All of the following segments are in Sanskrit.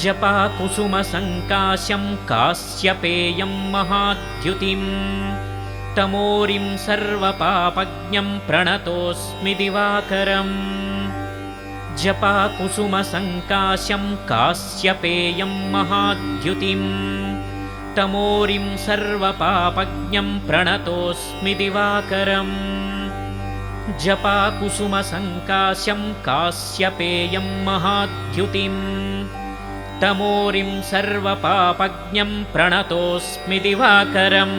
जपाकुसुमसङ्काशं कास्यपेयं महाद्युतिं तमोरिं सर्वपापज्ञं प्रणतोऽस्मि दिवाकरम् जपाकुसुमसङ्काशं कास्यपेयं महाद्युतिं तमोरिं सर्वपापज्ञं प्रणतोऽस्मि दिवाकरम् जपाकुसुमसङ्काशं कास्यपेयं महाद्युतिं तमोरिं सर्वपापज्ञं प्रणतोऽस्मि दिवाकरम्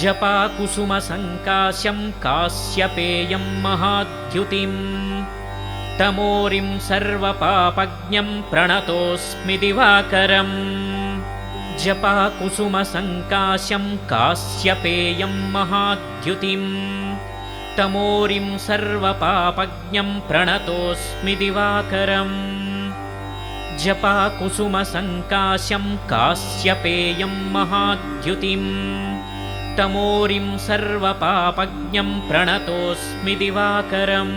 जपाकुसुमसङ्काशं कास्यपेयं महाद्युतिं तमोरिं सर्वपापज्ञं प्रणतोऽस्मि दिवाकरम् जपाकुसुमसङ्काशं कास्यपेयं महाद्युतिं तमोरिं सर्वपापज्ञं प्रणतोऽस्मि दिवाकरम् जपाकुसुमसङ्काशं कास्यपेयं महाद्युतिं तमोरिं सर्वपापज्ञं प्रणतोऽस्मि दिवाकरम्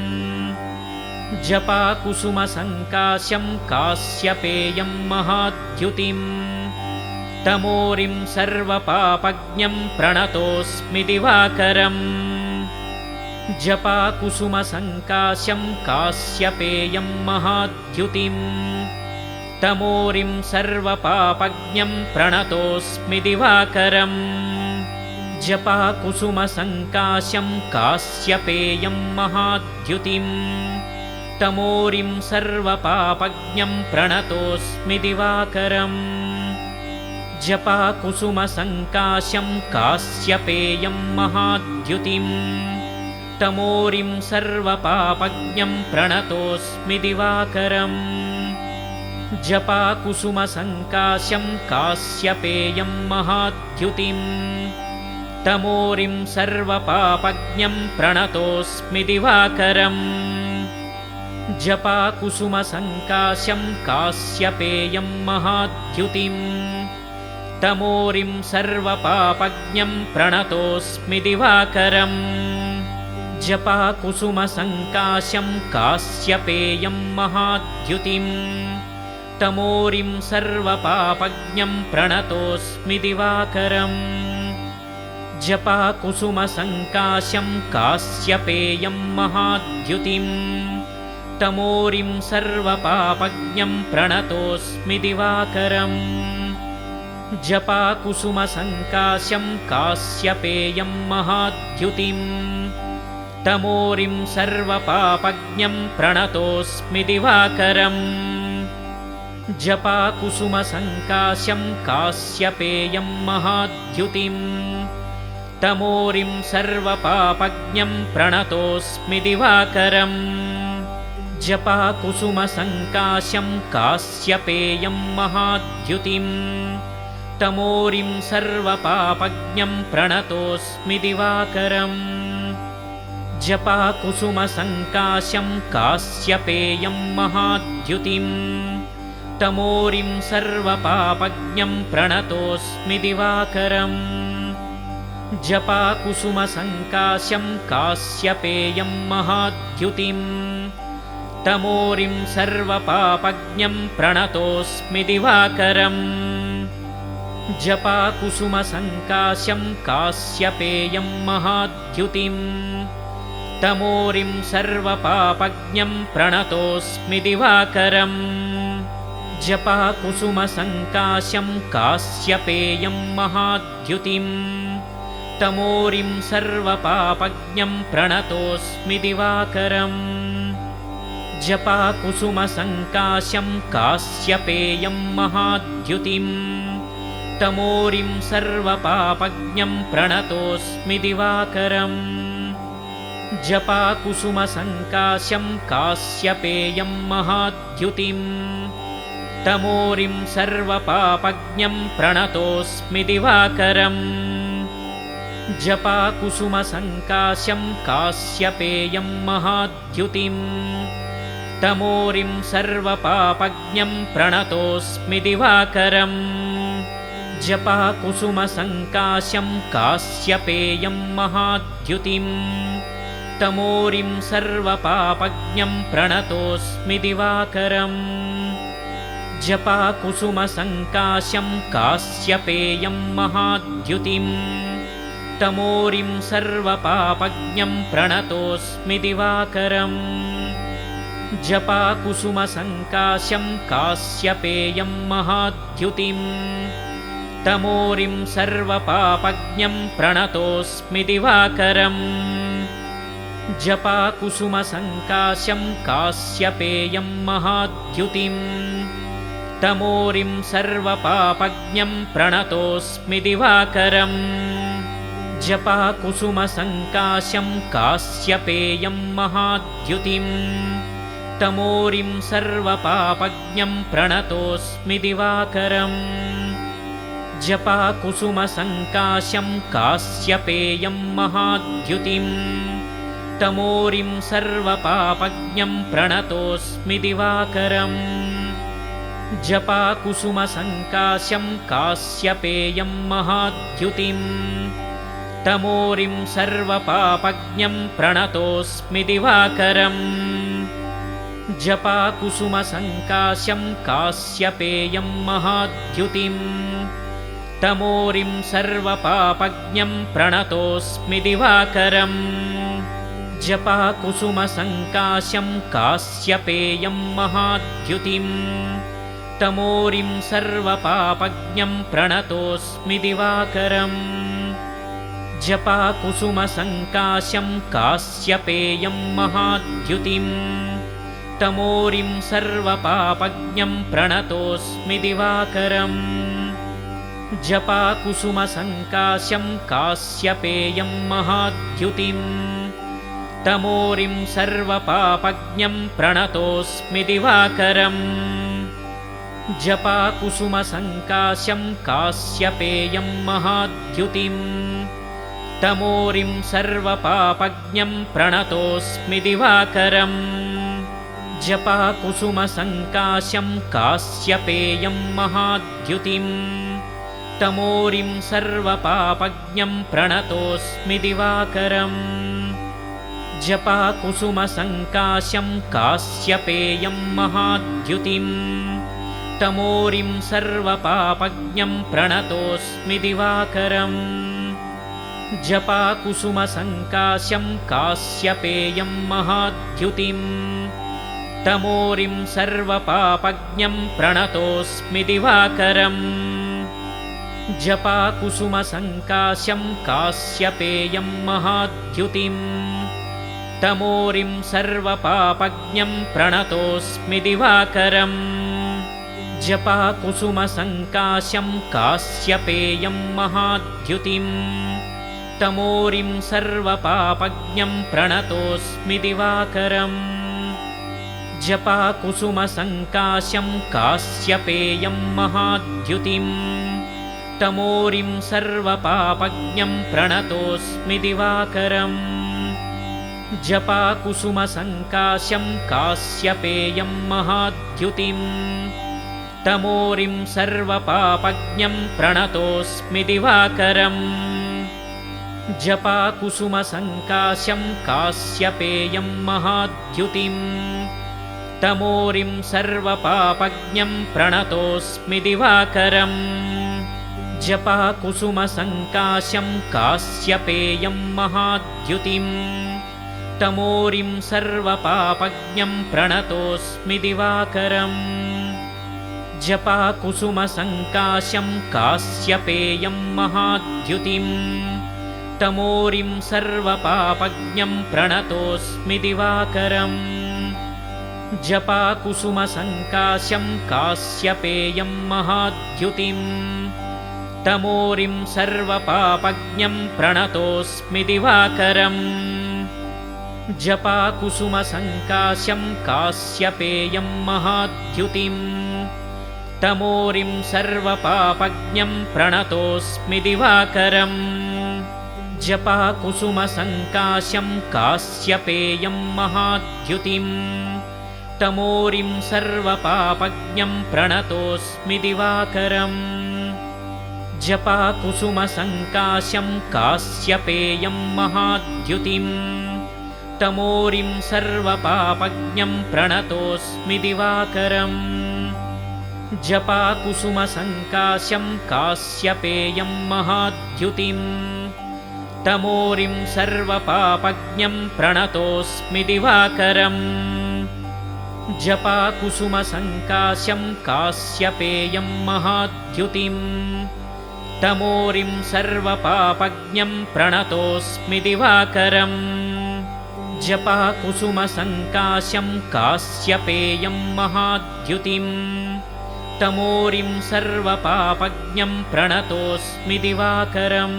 जपाकुसुमसङ्काशं कास्यपेयं महाद्युतिं तमोरिं सर्वपापज्ञं प्रणतोऽस्मि दिवाकरम् जपाकुसुमसङ्काशं कास्यपेयं महाद्युतिं तमोरिं सर्वपापज्ञं प्रणतोऽस्मि दिवाकरम् जपाकुसुमसङ्काशं कास्यपेयं महाद्युतिं तमोरिं सर्वपापज्ञं प्रणतोऽस्मि दिवाकरम् जपाकुसुमसङ्काशं कास्यपेयं महाद्युतिं तमोरिं सर्वपापज्ञं प्रणतोऽस्मि दिवाकरम् जपाकुसुमसङ्काशं कास्यपेयं महाद्युतिं तमोरिं सर्वपापज्ञं प्रणतोऽस्मि दिवाकरम् जपाकुसुमसङ्काशं कास्यपेयं महाद्युतिं तमोरिं सर्वपापज्ञं प्रणतोऽस्मि दिवाकरम् जपाकुसुमसङ्काशं कास्यपेयं महाद्युतिं तमोरिं सर्वपापज्ञं प्रणतोऽस्मि दिवाकरम् जपाकुसुमसङ्काशं कास्यपेयं महाद्युतिं तमोरिं सर्वपापज्ञं प्रणतोऽस्मि दिवाकरम् जपाकुसुमसङ्काशं कास्यपेयं महाद्युतिं तमोरिं सर्वपापज्ञं प्रणतोऽस्मि दिवाकरम् जपाकुसुमसङ्काशं कास्यपेयं महाद्युतिं तमोरिं सर्वपापज्ञं प्रणतोऽस्मि दिवाकरम् जपाकुसुमसङ्काशं कास्यपेयं महाद्युतिं तमोरिं सर्वपापज्ञं प्रणतोऽस्मि दिवाकरम् जपाकुसुमसङ्काशं कास्यपेयं महाद्युतिं तमोरिं सर्वपापज्ञं प्रणतोऽस्मि दिवाकरम् जपाकुसुमसङ्काशं कास्यपेयं महाद्युतिं तमोरिं सर्वपापज्ञं प्रणतोऽस्मि दिवाकरम् जपाकुसुमसङ्काशं कास्यपेयं महाद्युतिं तमोरिं सर्वपापज्ञं प्रणतोऽस्मि दिवाकरम् जपाकुसुमसङ्काशं कास्यपेयं महाद्युतिं तमोरिं सर्वपापज्ञं प्रणतोऽस्मि दिवाकरम् जपाकुसुमसङ्काशं कास्यपेयं महाद्युतिं तमोरिं सर्वपापज्ञं प्रणतोऽस्मि दिवाकरम् जपाकुसुमसङ्काशं कास्यपेयं महाद्युतिं तमोरिं सर्वपापज्ञं प्रणतोऽस्मि दिवाकरम् जपाकुसुमसङ्काशं कास्यपेयं महाद्युतिं तमोरिं सर्वपापज्ञं प्रणतोऽस्मि दिवाकरम् जपाकुसुमसङ्काशं कास्यपेयं महाद्युतिं तमोरिं सर्वपापज्ञं प्रणतोऽस्मि दिवाकरम् जपाकुसुमसङ्काशं कास्यपेयं महाद्युतिं तमोरिं सर्वपापज्ञं प्रणतोऽस्मि दिवाकरम् जपाकुसुमसङ्काशं कास्यपेयं महाद्युतिं तमोरिं सर्वपापज्ञं प्रणतोऽस्मि दिवाकरम् जपाकुसुमसङ्काशं कास्यपेयं महाद्युतिं तमोरिं सर्वपापज्ञं प्रणतोऽस्मि दिवाकरम् जपाकुसुमसङ्काशं कास्यपेयं महाद्युतिं तमोरिं सर्वपापज्ञं प्रणतोऽस्मि दिवाकरम् जपाकुसुमसङ्काशं कास्यपेयं महाद्युतिं तमोरिं सर्वपापज्ञं प्रणतोऽस्मि दिवाकरम् जपाकुसुमसङ्काशं कास्यपेयं महाद्युतिं तमोरिं सर्वपापज्ञं प्रणतोऽस्मि दिवाकरम् जपाकुसुमसङ्काशं कास्यपेयं महाद्युतिं तमोरिं सर्वपापज्ञं प्रणतोऽस्मि दिवाकरम् जपाकुसुमसङ्काशं कास्यपेयं महाद्युतिं तमोरिं सर्वपापज्ञं प्रणतोऽस्मि दिवाकरम् जपाकुसुमसङ्काशं कास्यपेयं महाद्युतिं तमोरिं सर्वपापज्ञं प्रणतोऽस्मि दिवाकरम् जपाकुसुमसङ्काशं कास्यपेयं महाद्युतिं तमोरिं सर्वपापज्ञं प्रणतोऽस्मि दिवाकरम् जपाकुसुमसङ्काशं कास्यपेयं महाद्युतिं तमोरिं सर्वपापज्ञं प्रणतोऽस्मि दिवाकरम् जपाकुसुमसङ्काशं कास्यपेयं महाद्युतिं तमोरिं सर्वपापज्ञं प्रणतोऽस्मि दिवाकरम् जपाकुसुमसङ्काशं कास्यपेयं महाद्युतिं तमोरिं सर्वपापज्ञं प्रणतोऽस्मि दिवाकरम् जपाकुसुमसङ्काशं कास्यपेयं महाद्युतिं तमोरिं सर्वपापज्ञं प्रणतोऽस्मि दिवाकरम् जपाकुसुमसङ्काशं कास्यपेयं महाद्युतिं तमोरिं सर्वपापज्ञं प्रणतोऽस्मि दिवाकरम् जपाकुसुमसङ्काशं कास्यपेयं महाद्युतिं तमोरिं सर्वपापज्ञं प्रणतोऽस्मि दिवाकरम् जपाकुसुमसङ्काशं कास्यपेयं महाद्युतिं तमोरिं सर्वपापज्ञं प्रणतोऽस्मि दिवाकरम् जपाकुसुमसङ्काशं कास्यपेयं महाद्युतिं तमोरिं सर्वपापज्ञं प्रणतोऽस्मि दिवाकरम् जपाकुसुमसङ्काशं कास्यपेयं महाद्युतिं तमोरिं सर्वपापज्ञं प्रणतोऽस्मि दिवाकरम् जपाकुसुमसङ्काशं कास्यपेयं महाद्युतिं तमोरिं सर्वपापज्ञं प्रणतोऽस्मि दिवाकरम् जपाकुसुमसङ्काशं कास्यपेयं महाद्युतिं तमोरिं सर्वपापज्ञं प्रणतोऽस्मि दिवाकरम् जपाकुसुमसङ्काशं कास्यपेयं महाद्युतिं तमोरिं सर्वपापज्ञं प्रणतोऽस्मि दिवाकरम् जपाकुसुमसङ्काशं कास्यपेयं महाद्युतिं तमोरिं सर्वपापज्ञं प्रणतोऽस्मि दिवाकरम् जपाकुसुमसङ्काशं कास्यपेयं महाद्युतिं तमोरिं सर्वपापज्ञं प्रणतोऽस्मि दिवाकरम् जपाकुसुमसङ्काशं कास्यपेयं महाद्युतिं तमोरिं सर्वपापज्ञं प्रणतोऽस्मि दिवाकरम् जपाकुसुमसङ्काश्यं कास्यपेयं महाद्युतिं तमोरिं सर्वपापज्ञं प्रणतोऽस्मि दिवाकरम् जपाकुसुमसङ्काश्यं कास्यपेयं महाद्युतिं तमोरिं सर्वपापज्ञं प्रणतोऽस्मि दिवाकरम् जपाकुसुमसङ्काश्यं कास्यपेयं महाद्युतिं तमोरिं सर्वपापज्ञं प्रणतोऽस्मि दिवाकरम्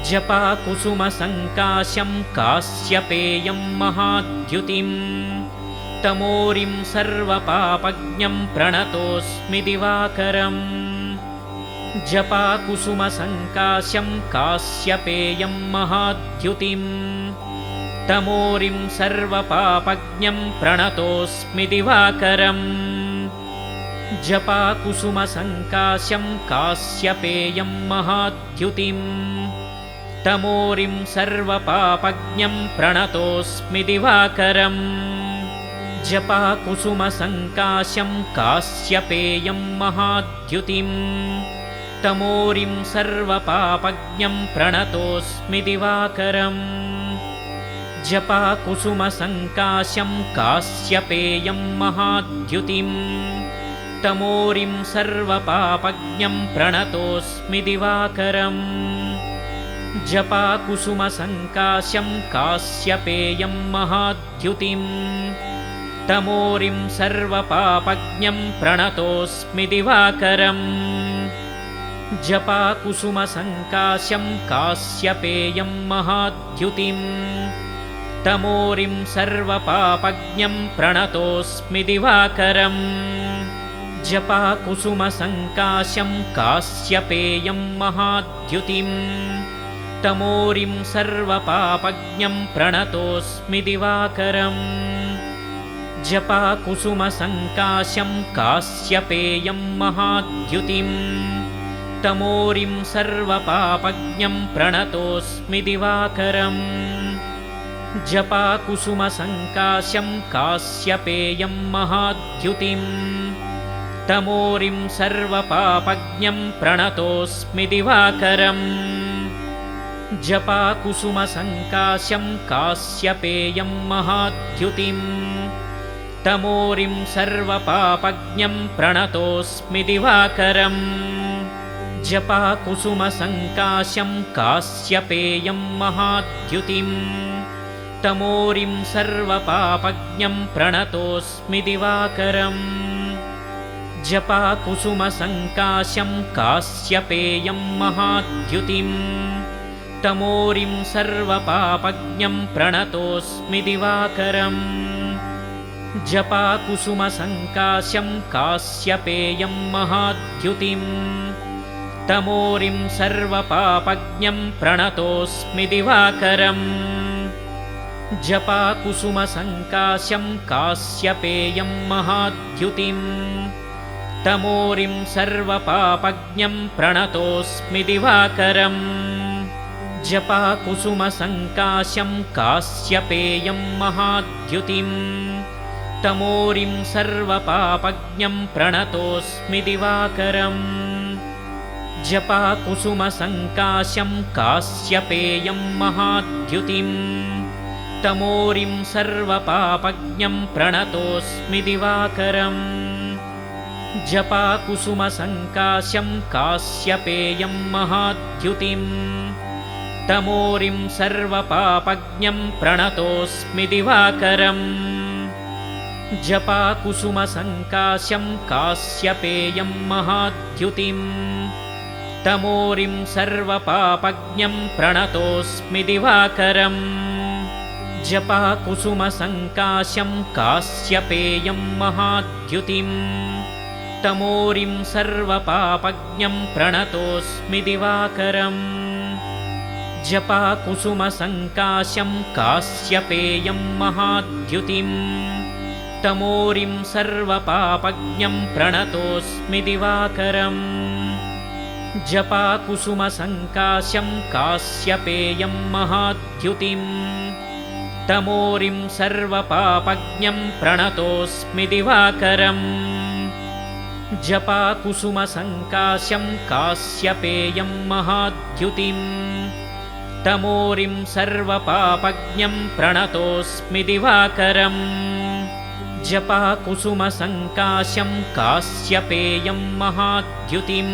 जपाकुसुमसङ्काश्यं कास्यपेयं महाद्युतिं तमोरिं सर्वपापज्ञं प्रणतोऽस्मि दिवाकरम् जपाकुसुमसङ्काश्यं कास्यपेयं महाद्युतिं तमोरिं सर्वपापज्ञं प्रणतोऽस्मि दिवाकरम् जपाकुसुमसङ्काश्यं कास्यपेयं महाद्युतिं तमोरिं सर्वपापज्ञं प्रणतोऽस्मि दिवाकरम् जपाकुसुमसङ्काश्यं कास्यपेयं महाद्युतिं तमोरिं सर्वपापज्ञं प्रणतोऽस्मि दिवाकरम् जपाकुसुमसङ्काश्यं कास्यपेयं महाद्युतिं तमोरिं सर्वपापज्ञं प्रणतोऽस्मि दिवाकरम् जपाकुसुमसङ्काश्यं कास्यपेयं महाद्युतिं तमोरिं सर्वपापज्ञं प्रणतोऽस्मि दिवाकरम् जपाकुसुमसङ्काश्यं कास्यपेयं महाद्युतिं तमोरिं सर्वपापज्ञं प्रणतोऽस्मि दिवाकरम् जपाकुसुमसङ्काश्यं कास्यपेयं महाद्युतिं तमोरिं सर्वपापज्ञं प्रणतोऽस्मि दिवाकरम् जपाकुसुमसङ्काश्यं कास्यपेयं महाद्युतिं तमोरिं सर्वपापज्ञं प्रणतोऽस्मि दिवाकरम् जपाकुसुमसङ्काश्यं कास्यपेयं महाद्युतिं तमोरिं सर्वपापज्ञं प्रणतोऽस्मि दिवाकरम् जपाकुसुमसङ्काश्यं कास्यपेयं महाद्युतिं तमोरिं सर्वपापज्ञं प्रणतोऽस्मि दिवाकरम् जपाकुसुमसङ्काश्यं कास्यपेयं महाद्युतिं तमोरिं सर्वपापज्ञं प्रणतोऽस्मि दिवाकरम् जपाकुसुमसङ्काश्यं कास्यपेयं महाद्युतिं तमोरिं सर्वपापज्ञं प्रणतोऽस्मि दिवाकरम् जपाकुसुमसङ्काश्यं कास्यपेयं महाद्युतिं तमोरिं सर्वपापज्ञं प्रणतोऽस्मि दिवाकरम् जपाकुसुमसङ्काश्यं कास्यपेयं महाद्युतिं तमोरिं सर्वपापज्ञं प्रणतोऽस्मि दिवाकरम् जपाकुसुमसङ्काश्यं कास्यपेयं महाद्युतिं तमोरिं सर्वपापज्ञं प्रणतोऽस्मि दिवाकरम् जपाकुसुमसङ्काश्यं कास्यपेयं महाद्युतिं तमोरिं सर्वपापज्ञं प्रणतोऽस्मि दिवाकरम् जपाकुसुमसङ्काश्यं कास्यपेयं महाद्युतिं तमोरिं सर्वपापज्ञं प्रणतोऽस्मि दिवाकरम् जपाकुसुमसङ्काश्यं कास्यपेयं महाद्युतिं तमोरिं सर्वपापज्ञं प्रणतोऽस्मि दिवाकरम् जपाकुसुमसङ्काश्यं कास्यपेयं महाद्युतिं तमोरिं सर्वपापज्ञं प्रणतोऽस्मि दिवाकरम् जपाकुसुमसङ्काश्यं कास्यपेयं महाद्युतिं तमोरिं सर्वपापज्ञं प्रणतोऽस्मि दिवाकरम् जपाकुसुमसङ्काश्यं कास्यपेयं महाद्युतिं तमोरिं सर्वपापज्ञं प्रणतोऽस्मि दिवाकरम् जपाकुसुमसङ्काशं कास्यपेयं महाद्युतिं तमोरिं सर्वपापज्ञं प्रणतोऽस्मि दिवाकरम् जपाकुसुमसङ्काशं कास्यपेयं महाद्युतिं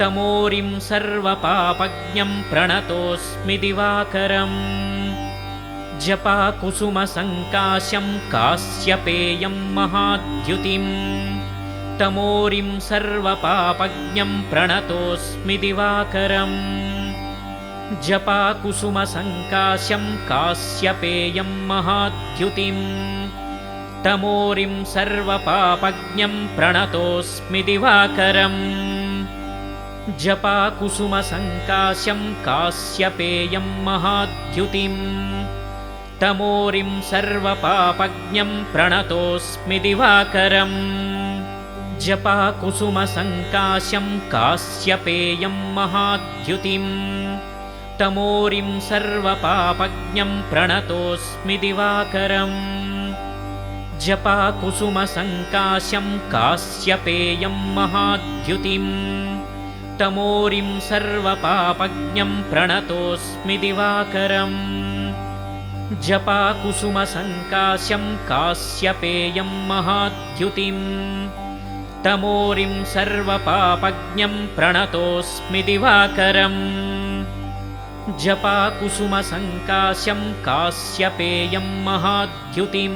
तमोरिं सर्वपापज्ञं प्रणतोऽस्मि दिवाकरम् जपाकुसुमसङ्काशं कास्यपेयं महाद्युतिं तमोरिं सर्वपापज्ञं प्रणतोऽस्मि दिवाकरम् जपाकुसुमसङ्काशं कास्यपेयं महाद्युतिं तमोरिं सर्वपापज्ञं प्रणतोऽस्मि दिवाकरम् जपाकुसुमसङ्काशं कास्यपेयं महाद्युतिं तमोरिं सर्वपापज्ञं प्रणतोऽस्मि दिवाकरम् जपाकुसुमसङ्काशं कास्यपेयं महाद्युतिं तमोरिं सर्वपापज्ञं प्रणतोऽस्मि दिवाकरम् जपाकुसुमसङ्काशं कास्यपेयं महाद्युतिं तमोरिं सर्वपापज्ञं प्रणतोऽस्मि दिवाकरम् जपाकुसुमसङ्काशं कास्यपेयं महाद्युतिं तमोरिं सर्वपापज्ञं प्रणतोऽस्मि दिवाकरम् जपाकुसुमसङ्काशं कास्यपेयं महाद्युतिं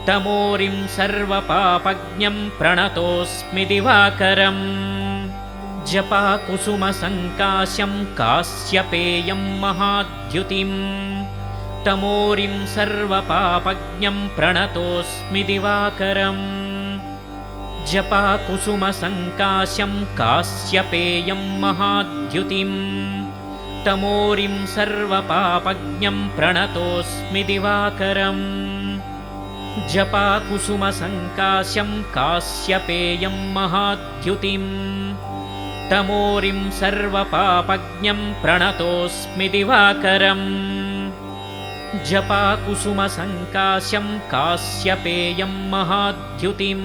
तमोरिं सर्वपापज्ञं प्रणतोऽस्मि दिवाकरम् जपाकुसुमसङ्काशं कास्यपेयं महाद्युतिं तमोरिं सर्वपापज्ञं प्रणतोऽस्मि दिवाकरम् जपाकुसुमसङ्काशं कास्यपेयं महाद्युतिं तमोरिं सर्वपापज्ञं प्रणतोऽस्मि दिवाकरम् जपाकुसुमसङ्काशं कास्यपेयं महाद्युतिं तमोरिं सर्वपापज्ञं प्रणतोऽस्मि दिवाकरम् जपाकुसुमसङ्काशं कास्यपेयं महाद्युतिं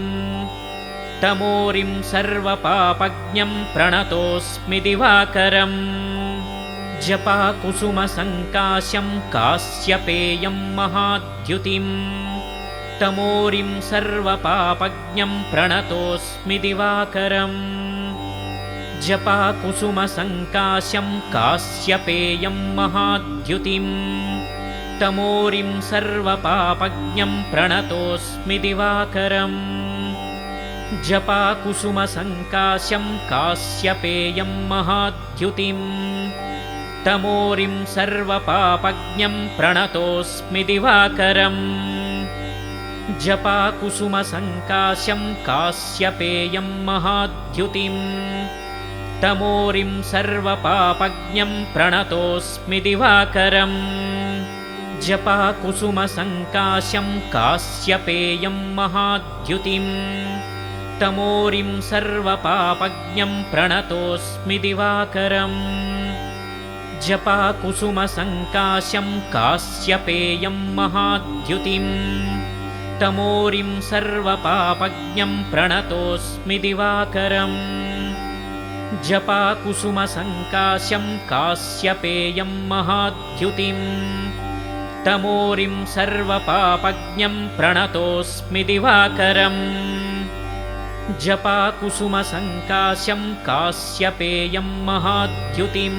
तमोरिं सर्वपापज्ञं प्रणतोऽस्मि दिवाकरम् जपाकुसुमसङ्काशं कास्यपेयं महाद्युतिं तमोरिं सर्वपापज्ञं प्रणतोऽस्मि दिवाकरम् जपाकुसुमसङ्काशं कास्यपेयं महाद्युतिं तमोरिं सर्वपापज्ञं प्रणतोऽस्मि दिवाकरम् जपाकुसुमसङ्काशं कास्यपेयं महाद्युतिं तमोरिं सर्वपापज्ञं प्रणतोऽस्मि दिवाकरम् जपाकुसुमसङ्काशं कास्यपेयं महाद्युतिं तमोरिं सर्वपापज्ञं प्रणतोऽस्मि दिवाकरम् जपाकुसुमसङ्काशं कास्यपेयं महाद्युतिं तमोरिं सर्वपापज्ञं प्रणतोऽस्मि दिवाकरम् जपाकुसुमसङ्काशं कास्यपेयं महाद्युतिं तमोरिं सर्वपापज्ञं प्रणतोऽस्मि दिवाकरम् जपाकुसुमसङ्काशं कास्यपेयं महाद्युतिं तमोरिं सर्वपापज्ञं प्रणतोऽस्मि दिवाकरम् जपाकुसुमसङ्काशं कास्यपेयं महाद्युतिं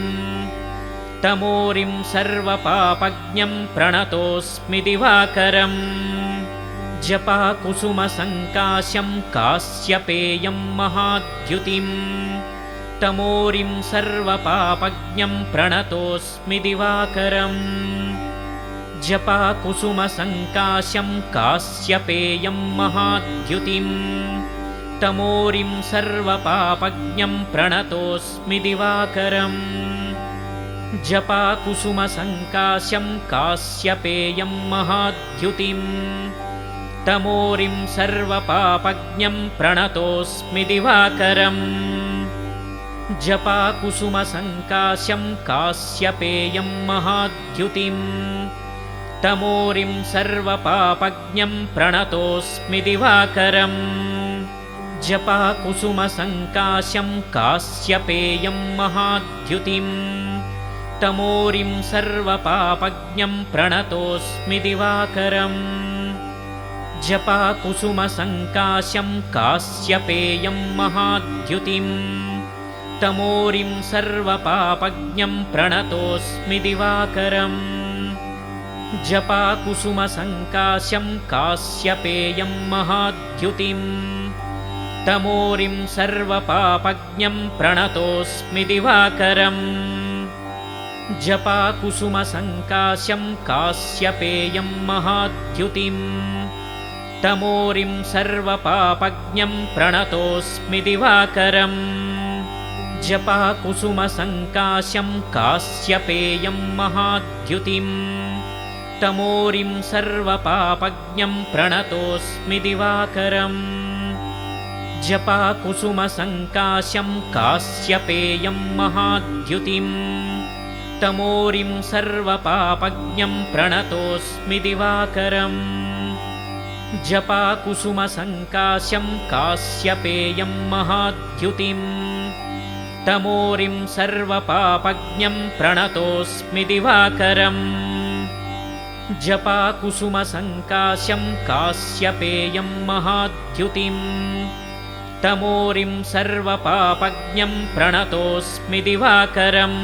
तमोरिं सर्वपापज्ञं प्रणतोऽस्मि दिवाकरम् जपाकुसुमसङ्काशं कास्यपेयं महाद्युतिं तमोरिं सर्वपापज्ञं प्रणतोऽस्मि दिवाकरम् जपाकुसुमसङ्काशं कास्यपेयं महाद्युतिं तमोरिं सर्वपापज्ञं प्रणतोऽस्मि दिवाकरम् जपाकुसुमसङ्काशं कास्यपेयं महाद्युतिं तमोरिं सर्वपापज्ञं प्रणतोऽस्मि दिवाकरम् जपाकुसुमसङ्काशं कास्यपेयं महाद्युतिं तमोरिं सर्वपापज्ञं प्रणतोऽस्मि दिवाकरम् जपाकुसुमसङ्काशं कास्यपेयं महाद्युतिं तमोरिं सर्वपापज्ञं प्रणतोऽस्मि दिवाकरम् जपाकुसुमसङ्काशं कास्यपेयं महाद्युतिं तमोरिं सर्वपापज्ञं प्रणतोऽस्मि दिवाकरम् जपाकुसुमसङ्काशं कास्यपेयं महाद्युतिं तमोरिं सर्वपापज्ञं प्रणतोऽस्मि दिवाकरम् जपाकुसुमसङ्काशं कास्यपेयं महाद्युतिं तमोरिं सर्वपापज्ञं प्रणतोऽस्मि दिवाकरम् जपाकुसुमसङ्काशं कास्यपेयं महाद्युतिं तमोरिं सर्वपापज्ञं प्रणतोऽस्मि दिवाकरम् जपाकुसुमसङ्काशं कास्यपेयं महाद्युतिं तमोरिं सर्वपापज्ञं प्रणतोऽस्मि दिवाकरम् जपाकुसुमसङ्काशं कास्यपेयं महाद्युतिं तमोरिं सर्वपापज्ञं प्रणतोऽस्मि दिवाकरम् जपाकुसुमसङ्काशं कास्यपेयं महाद्युतिं तमोरिं सर्वपापज्ञं प्रणतोऽस्मि दिवाकरम्